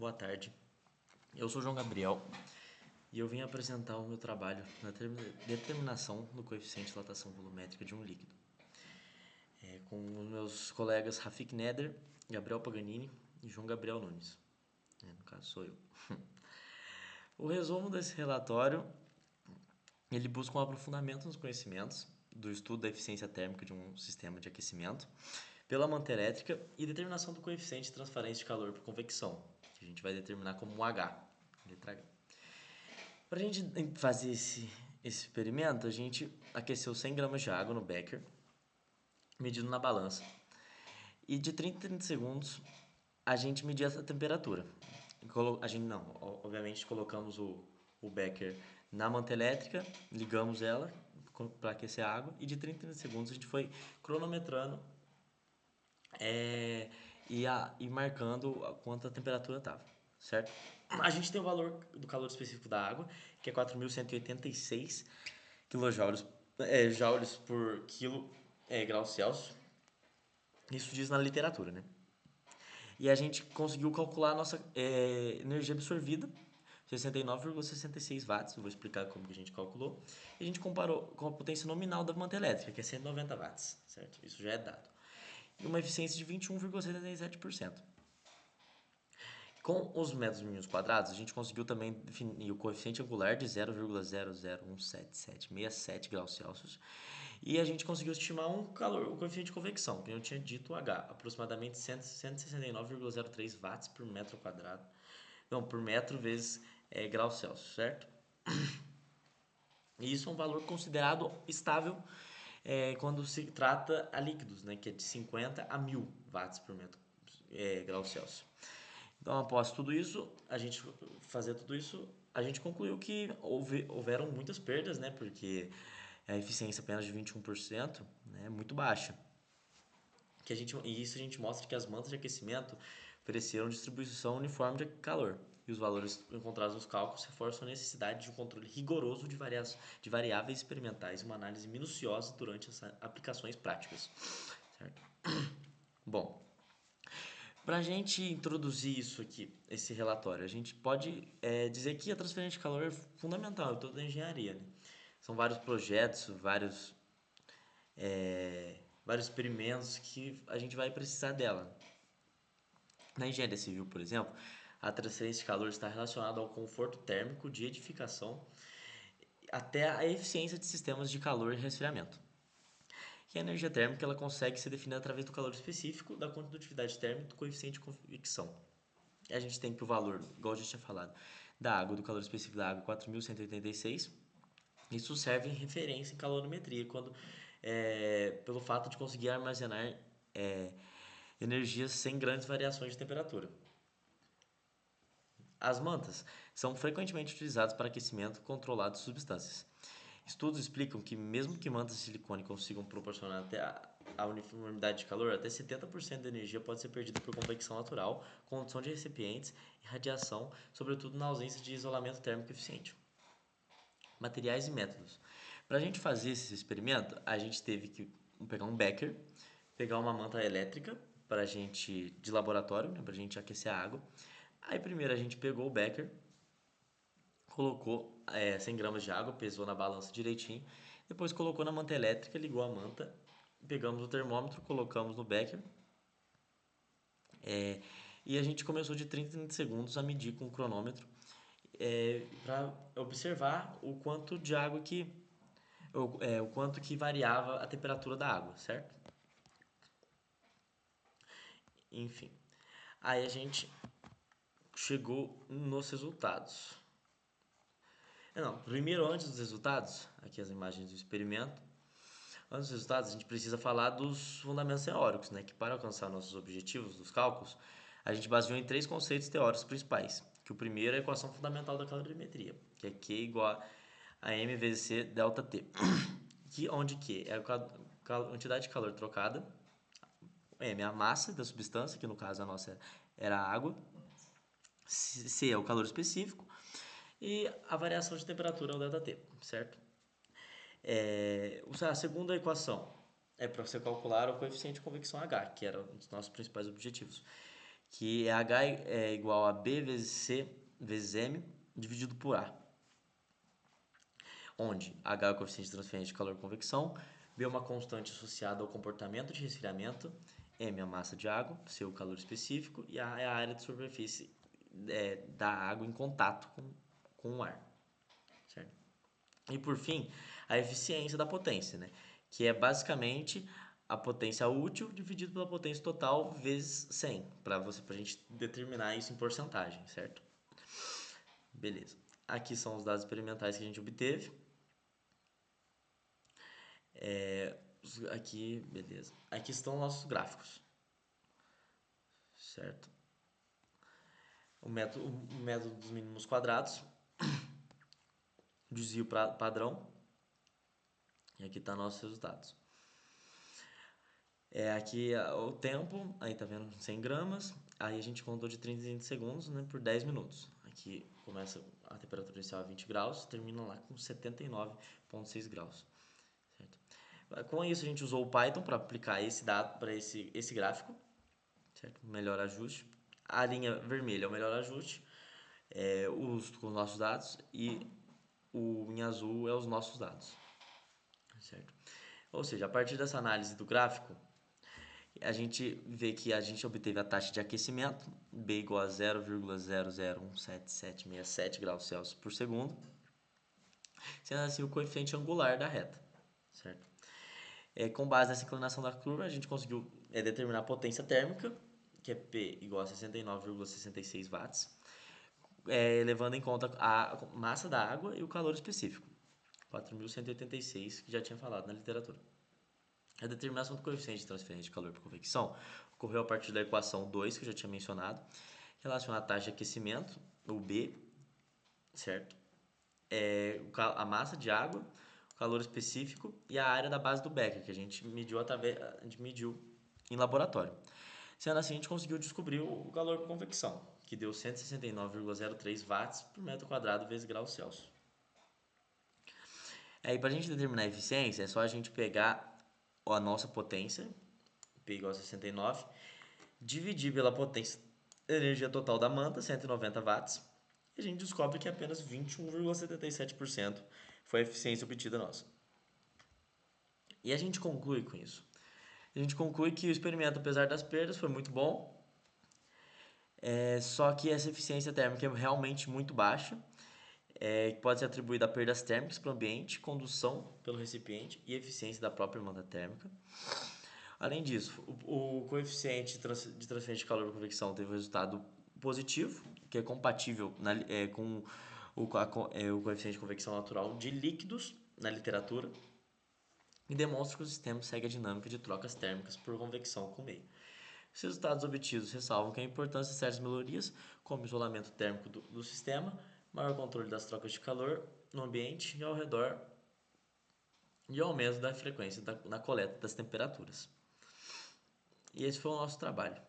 boa tarde. Eu sou João Gabriel e eu vim apresentar o meu trabalho na determinação do coeficiente de dilatação volumétrica de um líquido, com os meus colegas Rafik Neder, Gabriel Paganini e João Gabriel Nunes. No caso sou eu. O resumo desse relatório, ele busca um aprofundamento nos conhecimentos do estudo da eficiência térmica de um sistema de aquecimento pela manta elétrica e determinação do coeficiente de transferência de calor por convecção, que a gente vai determinar como um H, letra H. Para a gente fazer esse experimento, a gente aqueceu 100 gramas de água no becker, medindo na balança. E de 30 em 30 segundos, a gente media essa temperatura. A gente não, obviamente colocamos o becker na manta elétrica, ligamos ela para aquecer a água e de 30 em 30 segundos a gente foi cronometrando e marcando quanto a temperatura estava, certo? A gente tem o valor do calor específico da água, que é 4.186 kJ joules por quilo graus Celsius. Isso diz na literatura, né? E a gente conseguiu calcular a nossa energia absorvida, 69,66 watts. Eu vou explicar como que a gente calculou. E a gente comparou com a potência nominal da manta elétrica, que é 190 watts, certo? Isso já é dado. E uma eficiência de 21,77%. Com os metros mínimos quadrados, a gente conseguiu também definir o coeficiente angular de 0,0017767 graus Celsius. E a gente conseguiu estimar o coeficiente de convecção, que eu tinha dito H, aproximadamente 169,03 watts por metro quadrado. Não, por metro vezes graus Celsius, certo? E isso é um valor considerado estável quando se trata a líquidos, né, que é de 50 a 1000 watts por metro graus Celsius. Então, após tudo isso, a gente concluiu que houveram muitas perdas, né? Porque a eficiência apenas de 21%, né, é muito baixa. E isso a gente mostra que as mantas de aquecimento ofereceram distribuição uniforme de calor. E os valores encontrados nos cálculos reforçam a necessidade de um controle rigoroso de variáveis experimentais e uma análise minuciosa durante as aplicações práticas. Certo? Bom, para a gente introduzir isso aqui, esse relatório, a gente pode dizer que a transferência de calor é fundamental em toda a engenharia. Né? São vários projetos, vários experimentos que a gente vai precisar dela. Na engenharia civil, por exemplo, a transferência de calor está relacionada ao conforto térmico de edificação até a eficiência de sistemas de calor e resfriamento. E a energia térmica ela consegue ser definida através do calor específico, da condutividade térmica e do coeficiente de convecção. A gente tem que o valor, igual eu já tinha falado, da água, do calor específico da água, 4.186. Isso serve em referência em calorimetria, pelo fato de conseguir armazenar energias sem grandes variações de temperatura. As mantas são frequentemente utilizadas para aquecimento controlado de substâncias. Estudos explicam que mesmo que mantas de silicone consigam proporcionar até a uniformidade de calor, até 70% da energia pode ser perdida por convecção natural, condução de recipientes e radiação, sobretudo na ausência de isolamento térmico eficiente. Materiais e métodos. Para a gente fazer esse experimento, a gente teve que pegar um becker, pegar uma manta elétrica de laboratório, né, para a gente aquecer a água. Aí primeiro a gente pegou o becker, colocou 100 gramas de água, pesou na balança direitinho, depois colocou na manta elétrica, ligou a manta, pegamos o termômetro, colocamos no becker e a gente começou de 30 em 30 segundos a medir com o cronômetro para observar o quanto de água o quanto que variava a temperatura da água, certo? Enfim, aí a gente chegou nos resultados. Não, primeiro antes dos resultados, aqui as imagens do experimento. Antes dos resultados, a gente precisa falar dos fundamentos teóricos, né? Que para alcançar nossos objetivos dos cálculos, a gente baseou em 3 conceitos teóricos principais. Que o primeiro é a equação fundamental da calorimetria, que é Q igual a M vezes C delta T. Onde Q é a quantidade de calor trocada, M é a massa da substância, que no caso a nossa era a água, C é o calor específico, e a variação de temperatura é o ΔT, certo? A segunda equação é para você calcular o coeficiente de convecção H, que era um dos nossos principais objetivos, que é H é igual a B vezes C vezes M dividido por A, onde H é o coeficiente de transferência de calor e convecção, B é uma constante associada ao comportamento de resfriamento, M é a massa de água, C é o calor específico e A é a área de superfície da água em contato com o ar, certo? E por fim, a eficiência da potência, né? Que é basicamente a potência útil dividido pela potência total vezes 100, para a gente determinar isso em porcentagem, certo? Beleza. Aqui são os dados experimentais que a gente obteve. Aqui, beleza. Aqui estão nossos gráficos, certo? O método dos mínimos quadrados, desvio padrão, e aqui está nossos resultados. Aqui o tempo, aí tá vendo 100 gramas, aí a gente contou de 30 em 30 segundos, né, por 10 minutos. Aqui começa a temperatura inicial a 20 graus, termina lá com 79,6 graus, certo? Com isso a gente usou o Python para aplicar esse dado para esse gráfico, certo? Melhor ajuste. A linha vermelha é o melhor ajuste, com os nossos dados, e o em azul é os nossos dados, certo? Ou seja, a partir dessa análise do gráfico, a gente vê que a gente obteve a taxa de aquecimento, B igual a 0,0017767 graus Celsius por segundo, sendo assim o coeficiente angular da reta, certo? Com base nessa inclinação da curva, a gente conseguiu determinar a potência térmica, que é P igual a 69,66 watts, levando em conta a massa da água e o calor específico, 4.186, que já tinha falado na literatura. A determinação do coeficiente de transferência de calor por convecção ocorreu a partir da equação 2, que eu já tinha mencionado, relaciona a taxa de aquecimento, o B, certo? A massa de água, o calor específico e a área da base do becker, que a gente mediu em laboratório. Sendo assim, a gente conseguiu descobrir o calor por convecção, que deu 169,03 watts por metro quadrado vezes graus Celsius. Aí, para a gente determinar a eficiência, é só a gente pegar a nossa potência, P igual a 69, dividir pela potência da energia total da manta, 190 watts, e a gente descobre que apenas 21,77% foi a eficiência obtida nossa. E a gente conclui com isso. A gente conclui que o experimento, apesar das perdas, foi muito bom, só que essa eficiência térmica é realmente muito baixa, que pode ser atribuída a perdas térmicas para o ambiente, condução pelo recipiente e eficiência da própria manta térmica. Além disso, o coeficiente de transferência de calor por convecção teve um resultado positivo, que é compatível com o coeficiente de convecção natural de líquidos na literatura, e demonstra que o sistema segue a dinâmica de trocas térmicas por convecção com meio. Os resultados obtidos ressalvam que a importância de certas melhorias, como isolamento térmico do sistema, maior controle das trocas de calor no ambiente e ao redor, e aumento da frequência na coleta das temperaturas. E esse foi o nosso trabalho.